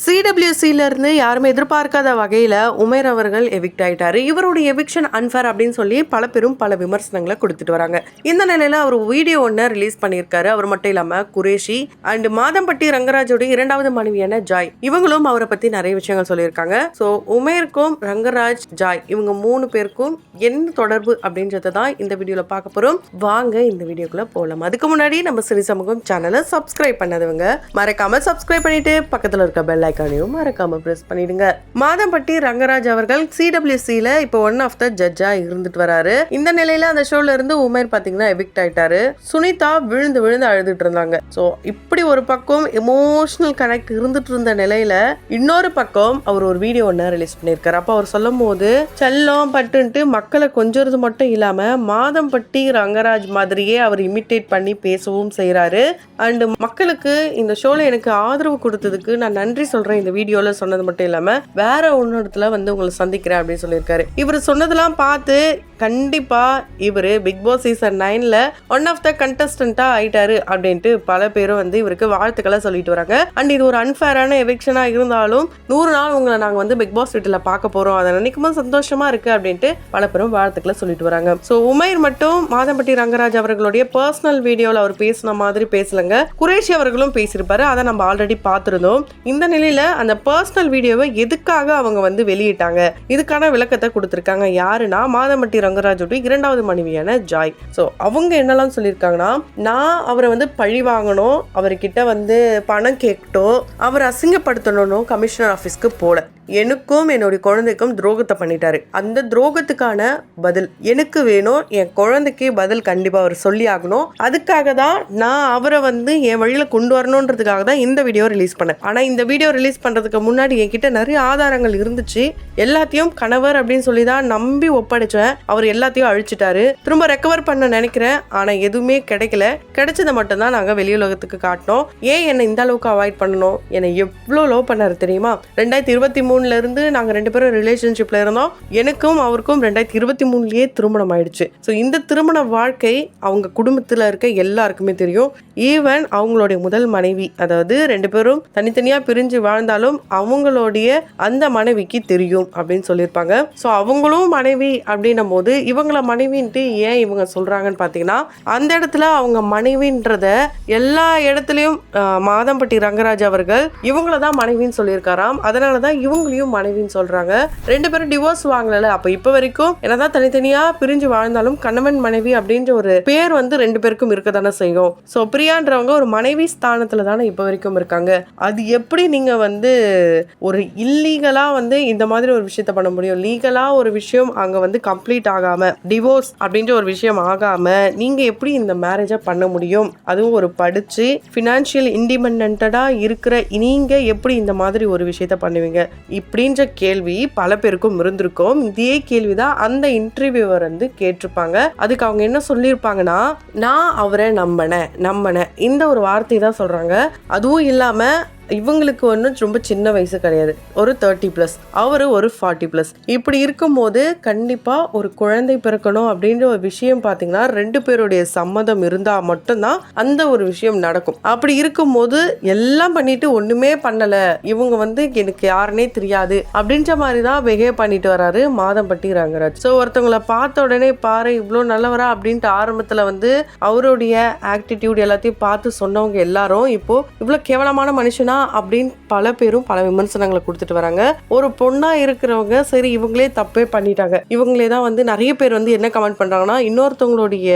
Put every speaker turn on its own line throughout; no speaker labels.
சிடபிள்யூசில இருந்து யாருமே எதிர்பார்க்காத வகையில உமேர் அவர்கள் எவிக்ட் ஆயிட்டாரு. இவருடைய எவிக்ஷன் அன்ஃபேர் அப்படின்னு சொல்லி பல பேரும் பல விமர்சனங்களை கொடுத்துட்டு வராங்க. இந்த நிலையில அவர் வீடியோ ஒன்று ரிலீஸ் பண்ணியிருக்காரு. அவர் மட்டும் இல்லாம குரேஷி அண்ட் மாதம்பட்டி ரங்கராஜோட இரண்டாவது மனைவியான ஜாய் இவங்களும் அவரை பத்தி நிறைய விஷயங்கள் சொல்லியிருக்காங்க. ஸோ உமேருக்கும் ரங்கராஜ் ஜாய் இவங்க 3 பேருக்கும் என்ன தொடர்பு அப்படின்றத தான் இந்த வீடியோல பார்க்க போறோம். வாங்க இந்த வீடியோக்குள்ள போகலாம். அதுக்கு முன்னாடி நம்ம சிறி சமூகம் சேனலை சப்ஸ்கிரைப் பண்ணாதவங்க மறக்காம சப்ஸ்கிரைப் பண்ணிட்டு பக்கத்துல இருக்க பெல் ஐகானையும் மறக்காம பிரஸ் பண்ணிடுங்க. மாதம்பட்டி ரங்கராஜ் அவர்கள் சிடபிள்யூசில இப்போ ஒன் ஆஃப் த ஜட்ஜா இருந்துட்டு வராரு. இந்த நிலையில அந்த ஷோல இருந்து உமேர் பாத்தீங்கன்னா எவிக்ட் ஆயிட்டாரு. சுனிதா விழுந்து விழுந்து அழுதுட்டு இருந்தாங்க. ஸோ இப்படி ஒரு பக்கம் எமோஷனல் கனெக்ட் இருந்துட்டு இருந்த நிலையில இன்னொரு பக்கம் அவர் ஒரு வீடியோ ஒன்று ரிலீஸ் பண்ணியிருக்காரு. அப்போ அவர் சொல்லும் போது செல்லம் பட்டுன்ட்டு மக்களை கொஞ்சறது மட்டும் இல்லாம மாதம்பட்டி ரங்கராஜ் மாதிரியே அவர் இமிட்டேட் பண்ணி பேசவும் செய்யறாரு. அண்ட் மக்களுக்கு இந்த ஷோல எனக்கு ஆதரவு கொடுத்ததுக்கு நான் நன்றி சொல்றேன். இந்த வீடியோல சொன்னது மட்டும் இல்லாம வேற ஒன்னத்துல வந்து உங்களை சந்திக்கிறேன் அப்படின்னு சொல்லியிருக்காரு. இவர் சொன்னதெல்லாம் பார்த்து கண்டிப்பா இவரு பிக் பாஸ் சீசன் 9ல ஒன் ஆஃப் த கண்டஸ்டன்டா ஆயிட்டாரு அப்படின்ட்டு பல பேரும் வந்து இவருக்கு வாழ்த்துக்களை சொல்லிட்டு வராங்க. அண்ட் இது ஒரு அன்ஃபேரான எவிக்ஷனா இருந்தாலும் 100 நாள் உங்களை நாங்க வந்து பிக் பாஸ் வீட்டுல பார்க்க போறோம், அதை நினைக்கும் போது சந்தோஷமா இருக்கு அப்படின்ட்டு பல பேரும் வாழ்த்துக்களை சொல்லிட்டு வராங்க. சோ உமைர் மட்டும் மாதம்பட்டி ரங்கராஜ் அவர்களுடைய பர்சனல் வீடியோல அவர் பேசின மாதிரி பேசலங்க. குரேஷி அவர்களும் பேசியிருப்பாரு. அதை நம்ம ஆல்ரெடி பார்த்திருந்தோம். இந்த நிலையில அந்த பர்சனல் வீடியோவை எதுக்காக அவங்க வந்து வெளியிட்டாங்க, இதுக்கான விளக்கத்தை கொடுத்திருக்காங்க. யாருன்னா மாதம்பட்டி ரங்கராஜோட இரண்டாவது மனைவியான ஜாய். சோ அவங்க என்னெல்லாம் சொல்லியிருக்காங்கன்னா, நான் அவரை வந்து பழி வாங்கணும், அவர்கிட்ட வந்து பணம் கேட்கட்டும், அவர் அசிங்கப்படுத்தணும் கமிஷனர் ஆபீஸ்க்கு போல எனக்கும் என்னுடைய குழந்தைக்கும் துரோகத்தை பண்ணிட்டாரு. அந்த துரோகத்துக்கான பதில் எனக்கு வேணும், என் குழந்தைக்கு பதில் கண்டிப்பா அவர் சொல்லி ஆகணும். அதுக்காக தான் நான் அவரை வந்து என் வழியில கொண்டு வரணுன்றதுக்காக தான் இந்த வீடியோ ரிலீஸ் பண்ணேன். ஆனா இந்த வீடியோ ரிலீஸ் பண்றதுக்கு முன்னாடி என்கிட்ட நிறைய ஆதாரங்கள் இருந்துச்சு. எல்லாத்தையும் கணவர் அப்படின்னு சொல்லி தான் நம்பி ஒப்படைச்சேன். அவர் எல்லாத்தையும் அழிச்சிட்டாரு. திரும்ப ரெக்கவர் பண்ண நினைக்கிறேன், ஆனா எதுவுமே கிடைக்கல. கிடைச்சதை மட்டும் தான் நாங்க வெளியுலகத்துக்கு காட்டினோம். ஏன் என்னை இந்த அளவுக்கு அவாய்ட் பண்ணணும், என்னை எவ்வளவு லவ் பண்ணாரு தெரியுமா? 2023 இருந்து நாங்க 2 பேரும் ரிலேஷன்ஷிப்ல இருந்தோம். எனக்கும் அவருக்கும் 2023லயே திருமணம் ஆயிடுச்சு. ஸோ இந்த திருமண வாழ்க்கை அவங்க குடும்பத்துல இருக்க எல்லாருக்குமே தெரியும். ஈவன் அவங்களுடைய முதல் மனைவி, அதாவது 2 பேரும் தனித்தனியா பிரிஞ்சு வாழ்ந்தாலும் அவங்களுடைய அந்த மனைவிக்கு தெரியும் அப்படின்னு சொல்லியிருப்பாங்க. ஸோ அவங்களும் மனைவி அப்படின்னும் போது இவங்கள மனைவின்ட்டு ஏன் இவங்க சொல்றாங்கன்னு பாத்தீங்கன்னா, அந்த இடத்துல அவங்க மனைவின்றத எல்லா இடத்துலயும் மாதம்பட்டி ரங்கராஜ் அவர்கள் இவங்கள தான் மனைவின்னு சொல்லியிருக்காராம். அதனாலதான் இவங்களையும் மனைவின்னு சொல்றாங்க. 2 பேரும் டிவோர்ஸ் வாங்கல. அப்ப இப்ப வரைக்கும் என்னதான் தனித்தனியா பிரிஞ்சு வாழ்ந்தாலும் கணவன் மனைவி அப்படின்ற ஒரு பேர் வந்து 2 பேருக்கும் இருக்க தானே செய்யும். சோ பிரியான்றவங்க ஒரு மனைவி ஸ்தானத்துல தானே இப்ப வரைக்கும் இருக்காங்க. அது எப்படி நீங்க வந்து ஒரு இல்லீகலா வந்து இந்த மாதிரி ஒரு விஷயத்த பண்ண முடியும்? லீகலா ஒரு விஷயம் அங்க வந்து கம்ப்ளீட் ஆகாம, டிவோர்ஸ் அப்படின்ற ஒரு விஷயம் ஆகாம நீங்க எப்படி இந்த மேரேஜ பண்ண முடியும்? அதுவும் ஒரு படிச்சு பினான்சியல் இண்டிபெண்டன்டா இருக்கிற நீங்க எப்படி இந்த மாதிரி ஒரு விஷயத்த பண்ணுவீங்க இப்படின்ற கேள்வி பல பேருக்கும் இருந்திருக்கும். இதே கேள்விதான் அந்த இன்டர்வியூவர் வந்து கேட்டிருப்பாங்க. அதுக்கு அவங்க என்ன சொல்லியிருப்பாங்கன்னா, நான் அவரை நம்பினேன் இந்த ஒரு வார்த்தை தான் சொல்றாங்க. அதுவும் இல்லாம இவங்களுக்கு ஒன்றும் ரொம்ப சின்ன வயசு கிடையாது, ஒரு 30+, அவரு ஒரு 40+. இப்படி இருக்கும்போது கண்டிப்பா ஒரு குழந்தை பிறக்கணும் அப்படின்ற ஒரு விஷயம் பார்த்தீங்கன்னா 2 பேருடைய சம்மதம் இருந்தா மட்டும்தான் அந்த ஒரு விஷயம் நடக்கும். அப்படி இருக்கும்போது எல்லாம் பண்ணிட்டு ஒண்ணுமே பண்ணல, இவங்க வந்து எனக்கு யாருன்னே தெரியாது அப்படின்ற மாதிரி தான் பிஹேவ் பண்ணிட்டு வராரு மாதம்பட்டி ரங்கராஜ். ஸோ ஒருத்தவங்களை பார்த்த உடனே பாரு இவ்வளோ நல்லவரா அப்படின்ட்டு ஆரம்பத்துல வந்து அவருடைய ஆக்டிடியூட் எல்லாத்தையும் பார்த்து சொன்னவங்க எல்லாரும் இப்போ இவ்வளோ கேவலமான மனுஷனா அப்படின்னு பல பேரும் பல விமர்சனங்களை கொடுத்துட்டு வராங்க. ஒரு பொண்ணா இருக்கிறவங்க சரி இவங்களே தப்பே பண்ணிட்டாங்க, இவங்களே தான் வந்து நிறைய பேர் வந்து என்ன கமெண்ட் பண்றாங்கன்னா, இன்னொருத்தவங்களுடைய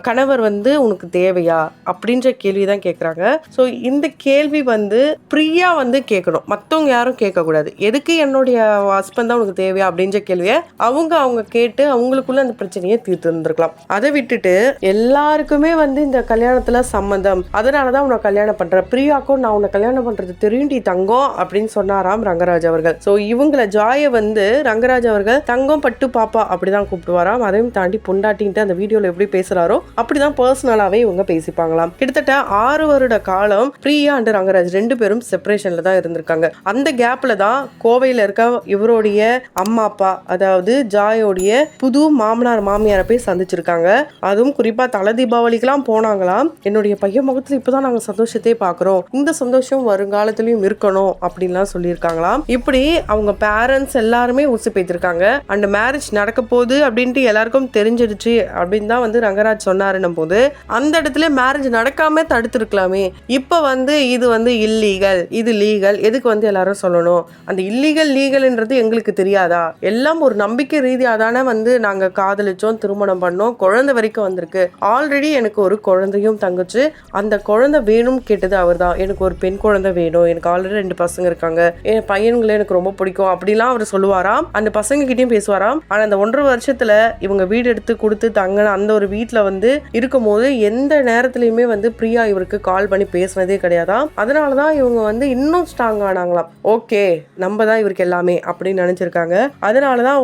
கணவர் வந்து உனக்கு தேவையா அப்படின்ற கேள்விதான் கேட்கறாங்க. ஸோ இந்த கேள்வி வந்து பிரியா வந்து கேட்கணும், மற்றவங்க யாரும் கேட்கக்கூடாது. எதுக்கு என்னுடைய ஹஸ்பண்ட் தான் உனக்கு தேவையா அப்படின்ற கேள்வியை அவங்க கேட்டு அவங்களுக்குள்ள அந்த பிரச்சனையை தீர்த்து இருந்திருக்கலாம். அதை விட்டுட்டு எல்லாருக்குமே வந்து இந்த கல்யாணத்துல சம்மந்தம், அதனாலதான் உன்னை கல்யாணம் பண்ற, பிரியாக்கும் நான் உன்னை கல்யாணம் பண்றது தெரியுண்டி தங்கம் அப்படின்னு சொன்னாராம் ரங்கராஜ் அவர்கள். சோ இவங்கள ஜாய வந்து ரங்கராஜ் அவர்கள் தங்கம் பட்டு பாப்பா அப்படிதான் கூப்பிடுவாராம். அதையும் தாண்டி பொண்டாட்டின்ட்டு அந்த வீடியோல எப்படி பேசுறாரோ அப்படிதான் பர்சனலாவே இவங்க பேசிப்பாங்களாம். கிட்டத்தட்ட 6 வருட காலம் பிரியா அண்ட் ரங்கராஜ் 2 பேரும் செப்பரேஷன்ல தான் இருந்திருக்காங்க. அந்த கேப்ல தான் கோவையில இருக்க இவருடைய அம்மா அப்பா, அதாவது ஜாயோடைய புது மாமனார் மாமியாரை போய் சந்திச்சிருக்காங்க. அதுவும் குறிப்பா தலை தீபாவளிக்கெல்லாம் போனாங்களாம். என்னுடைய பையன் முகத்துல இப்பதான் நாங்க சந்தோஷத்தையே பாக்குறோம், இந்த சந்தோஷம் வருங்க வருங்காலத்திலயும் இருக்கணும் அப்படின்லாம் சொல்லியிருக்காங்களாம். இப்படி அவங்க பேரண்ட்ஸ் எல்லாருமே உசு பேத்திருக்காங்க. அண்ட் மேரேஜ் நடக்க போகுது அப்படின்ட்டு எல்லாருக்கும் தெரிஞ்சிடுச்சு அப்படின்னு தான் வந்து ரங்கராஜ் சொன்னாருன்னும் போது அந்த இடத்துல மேரேஜ் நடக்காம தடுத்துருக்கலாமே. இப்ப வந்து இது வந்து இல்லீகல், இது லீகல், எதுக்கு வந்து எல்லாரும் சொல்லணும்? அந்த இல்லீகல் லீகல்ன்றது எங்களுக்கு தெரியாதா? எல்லாம் ஒரு நம்பிக்கை ரீதியாக தானே வந்து நாங்க காதலிச்சோம், திருமணம் பண்ணோம், குழந்தை வரைக்கும் வந்திருக்கு. ஆல்ரெடி எனக்கு ஒரு குழந்தையும் தங்கச்சு. அந்த குழந்தை வேணும்னு கேட்டது அவர் தான். எனக்கு ஒரு பெண் குழந்தை வேணும், எனக்கு ஆல்ரெடி 2 பசங்க இருக்காங்க, என் பையன்களை எனக்கு ரொம்ப பிடிக்கும் அப்படிலாம் அவர் சொல்லுவாராம். அந்த பசங்க கிட்டயும் பேசுவாராம். ஆனா அந்த 1.5 வருஷத்துல இவங்க வீடு எடுத்து கொடுத்து தங்கின அந்த ஒரு வீட்டுல வந்து இருக்கும் போது எந்த நேரத்திலயுமே வந்து பிரியா இவருக்கு கால் பண்ணி பேசினதே கிடையாதாம். அதனாலதான் இவங்க வந்து இன்னும் ஸ்ட்ராங் ஆனாங்களாம். ஓகே, நம்ம தான் இவருக்கு எல்லாமே அப்படின்னு நினைச்சிருக்காங்க. அதனாலதான்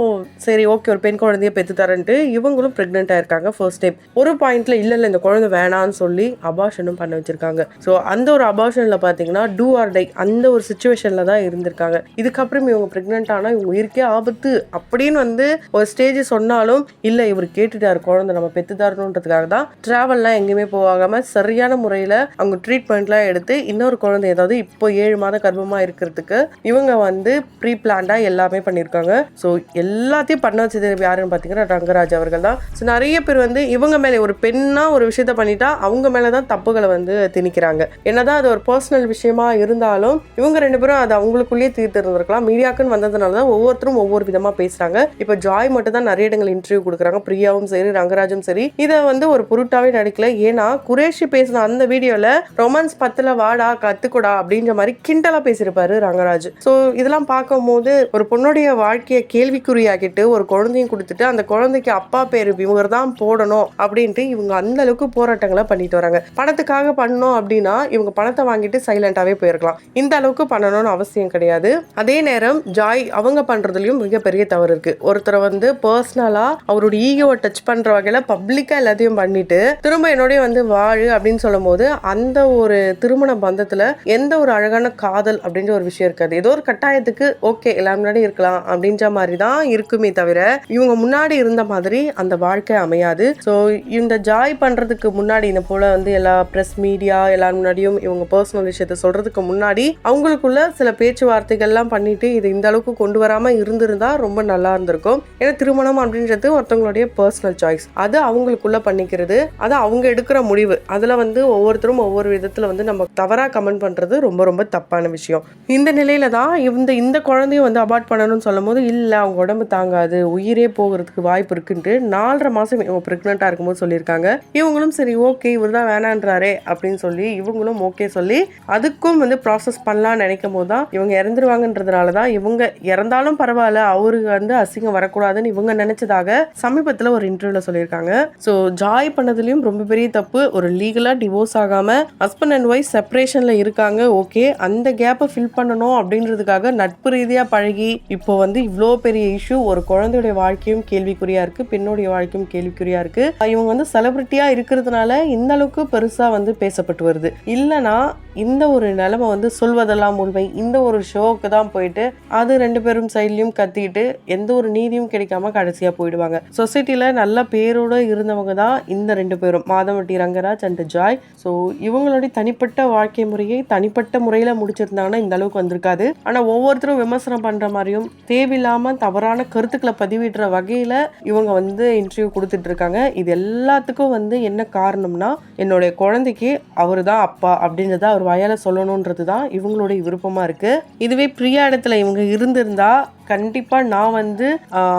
சரி ஓகே ஒரு பெண் குழந்தைய பெத்து தரேன்ட்டு இவங்களும் பிரெக்னென்ட் ஆயிருக்காங்க ஃபர்ஸ்ட் டைம். ஒரு பாயிண்ட்ல இல்ல இந்த குழந்தை வேணான்னு சொல்லி அபார்ஷனும் பண்ண வச்சிருக்காங்க. ஸோ அந்த ஒரு அபார்ஷன்ல பாத்தீங்கன்னா டூ ஆர் டை அந்த ஒரு சிச்சுவேஷன்ல தான் இருந்திருக்காங்க. இதுக்கப்புறம் இவங்க பிரெக்னென்ட் ஆனா இவங்க உயிருக்கே ஆபத்து அப்படின்னு வந்து ஒரு ஸ்டேஜ் சொன்னாலும் இல்ல இவர் கேட்டுட்டாரு குழந்தை நம்ம பெத்து தரணுன்றதுக்காக தான் டிராவல்லாம் எங்கேயுமே போகாம சரியான முறையில அவங்க ட்ரீட்மெண்ட்லாம் எடுத்து இன்னொரு குழந்தை ஏதாவது இப்போ 7 மாத கர்ப்பமா இருக்கிறதுக்கு இவங்க வந்து ப்ரீ பிளான்டா எல்லாமே பண்ணியிருக்காங்க. ஸோ எல்லாத்தையும் பண்ண வச்சது யாருன்னு பார்த்தீங்கன்னா ரங்கராஜ் அவர்கள் தான். ஸோ நிறைய பேர் வந்து இவங்க மேலே ஒரு பெண்ணா ஒரு விஷயத்த பண்ணிட்டா அவங்க மேலதான் தப்புகளை வந்து திணிக்கிறாங்க. என்னதான் அது ஒரு பர்சனல் விஷயமா இருந்தாலும் இவங்க 2 பேரும் அது அவங்களுக்குள்ளேயே தீர்த்து இருந்திருக்கலாம். மீடியாக்குன்னு வந்ததுனாலதான் ஒவ்வொருத்தரும் ஒவ்வொரு விதமா பேசுறாங்க. இப்ப ஜாய் மட்டும் தான் நிறைய இடங்கள் இன்டர்வியூ கொடுக்குறாங்க. பிரியாவும் சரி ரங்கராஜும் சரி இதை வந்து ஒரு பொருட்டாவே நடிக்கல. ஏன்னா குரேஷி பேசின அந்த வீடியோல ரொமான்ஸ் 10ல வாடா கத்துக்கூடா அப்படின்ற மாதிரி கிண்டலா பேசியிருப்பாரு ரங்கராஜ். ஸோ இதெல்லாம் பார்க்கும் போது ஒரு பொண்ணுடைய வாழ்க்கையை கேள்விக்குறியாக்கிட்டு ஒரு குழந்தையும் கொடுத்துட்டு அந்த குழந்தைக்கு அப்பா பேரு இவங்க தான் போடணும் அப்படின்ட்டு இவங்க அந்த அளவுக்கு போராட்டங்களை பண்ணிட்டு வராங்க. பணத்துக்காக பண்ணணும் அப்படின்னா இவங்க பணத்தை வாங்கிட்டு சைலண்டாவே போயிருக்கலாம். இந்த அளவுக்கு பண்ணணும்னு அவசியம் கிடையாது. அதே நேரம் ஜாய் அவங்க பண்றதுலயும் மிகப்பெரிய தவறு இருக்கு. ஒருத்தரை வந்து பர்சனலா அவருடைய ஈகோவை டச் பண்ற வகையில பப்ளிக்கா எல்லாத்தையும் பண்ணிட்டு திரும்ப என்னோடய வந்து வாழு அப்படின்னு சொல்லும் போது அந்த ஒரு திருமண பந்தத்துல எந்த ஒரு அழகான காதல் அப்படின்ற ஒரு விஷயம் இருக்காது. ஏதோ ஒரு கட்டாயத்துக்கு ஓகே எல்லாம் முன்னாடி இருக்கலாம் அப்படின்ற மாதிரி தான் இருக்குமே தவிர இவங்க முன்னாடி இருந்த மாதிரி அந்த வாழ்க்கை அமையாது. ஸோ இந்த ஜாய் பண்றதுக்கு முன்னாடி இந்த போல வந்து எல்லா பிரஸ் மீடியா எல்லாரும் முன்னாடியும் இவங்க பர்சனல் விஷயத்த சொல்றதுக்கு முன்னாடி அவங்களுக்குள்ள சில பேச்சுவார்த்தைகள்லாம் பண்ணிட்டு இது இந்த அளவுக்கு கொண்டு வராம இருந்திருந்தா ரொம்ப நல்லா இருந்திருக்கும். ஏன்னா திருமணம் அப்படின்றது ஒருத்தவங்களுடைய பர்சனல் சாய்ஸ், அது அவங்களுக்குள்ள பண்ணிக்கிறது, அது அவங்க எடுக்கிற முடிவு. அதுல வந்து ஒவ்வொருத்தரும் ஒவ்வொரு விதத்துல வந்து நம்ம தவறா கமெண்ட் பண்றது ரொம்ப ரொம்ப தப்பான விஷயம். இந்த நிலையில தான் இந்த குழந்தையும் வந்து அபார்ட் பண்ணணும்னு சொல்லும் போது இல்ல அவங்க உடம்பு தாங்காது, உயிரே போகிறதுக்கு வாய்ப்பு இருக்குன்ட்டு 4.5 மாசம் இவங்க பிரெக்னெண்டா இருக்கும்போது சொல்லியிருக்காங்க. இவங்களும் சரி ஓகே இவர் தான் வேணான்றாரே அப்படின்னு சொல்லி இவங்களும் ஓகே சொல்லி அதுக்கும் வந்து ப்ராசஸ் பண்ணலாம்னு நினைக்கும் போது தான் இவங்க இறந்துருவாங்கன்றதுனால தான் இவங்க இறந்தாலும் பரவாயில்ல அவருக்கு வந்து அசிங்கம் வரக்கூடாதுன்னு இவங்க நினைச்சதாக சமீபத்தில் ஒரு இன்டர்வியூல சொல்லியிருக்காங்க. ஸோ ஜாய் பண்ணதுலயும் ரொம்ப பெரிய தப்பு. ஒரு லீகலா டிவோர்ஸ் ஆகாம ஹஸ்பண்ட் அண்ட் ஒய்ஃப் செப்பரேஷன்ல இருக்காங்க. ஓகே அந்த கேப்பை ஃபில் பண்ணணும் அப்படின்றதுக்காக நட்பு ரீதியா பழகி இப்போ வந்து இவ்வளோ பெரிய இஷ்யூ. ஒரு குழந்தையுடைய வாழ்க்கையும் கேள்விக்குறியா இருக்கு, பெண்ணுடைய வாழ்க்கையும் கேள்விக்குறியா இருக்கு. இவங்க வந்து செலிபிரிட்டியா இருக்கிறதுனால இந்த அளவுக்கு பெருசா வந்து பேசப்பட்டு வருது. இல்லைன்னா இந்த ஒரு நிலைமை வந்து சொல்வதெல்லாம் உண்மை இந்த ஒரு ஷோக்கு தான் போயிட்டு அது 2 பேரும் சைட்லயும் கத்திட்டு எந்த ஒரு நீதியும் கிடைக்காம கடைசியா போயிடுவாங்க. சொசைட்டில நல்ல பேரோட இருந்தவங்க தான் இந்த 2 பேரும், மாதவட்டி ரங்கராஜ் அண்ட் ஜாய். ஸோ இவங்களுடைய தனிப்பட்ட வாழ்க்கை முறையை தனிப்பட்ட முறையில முடிச்சிருந்தாங்கன்னா இந்த அளவுக்கு வந்திருக்காது. ஆனா ஒவ்வொருத்தரும் விமர்சனம் பண்ற மாதிரியும் தேவையில்லாம தவறான கருத்துக்களை பதிவிடுற வகையில இவங்க வந்து இன்டர்வியூ கொடுத்துட்டு இருக்காங்க. இது எல்லாத்துக்கும் வந்து என்ன காரணம்னா என்னுடைய குழந்தைக்கு அவரு தான் அப்பா அப்படின்றத அவர் வாயால சொல்லணும்ன்றது தான் இவங்களுடைய விருப்பமா இருக்கு. இதுவே பிரியா இடத்துல இவங்க இருந்திருந்தா கண்டிப்பா நான் வந்து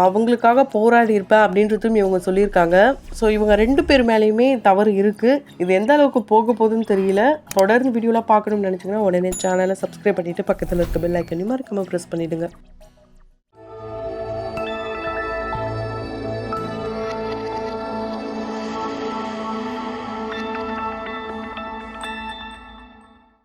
அவங்களுக்காக போராடி இருப்பேன் அப்படின்றதும் இவங்க சொல்லியிருக்காங்க. ஸோ இவங்க 2 பேர் மேலேயுமே தவறு இருக்கு. இது எந்த அளவுக்கு போக போகுதுன்னு தெரியல. தொடர்ந்து வீடியோலாம் பார்க்கணும்னு நினைச்சீங்கன்னா உடனே சேனலை சப்ஸ்கிரைப் பண்ணிட்டு பக்கத்தில் இருக்க பெல் ஐக்கனையும் மறக்காம ப்ரெஸ் பண்ணிடுங்க.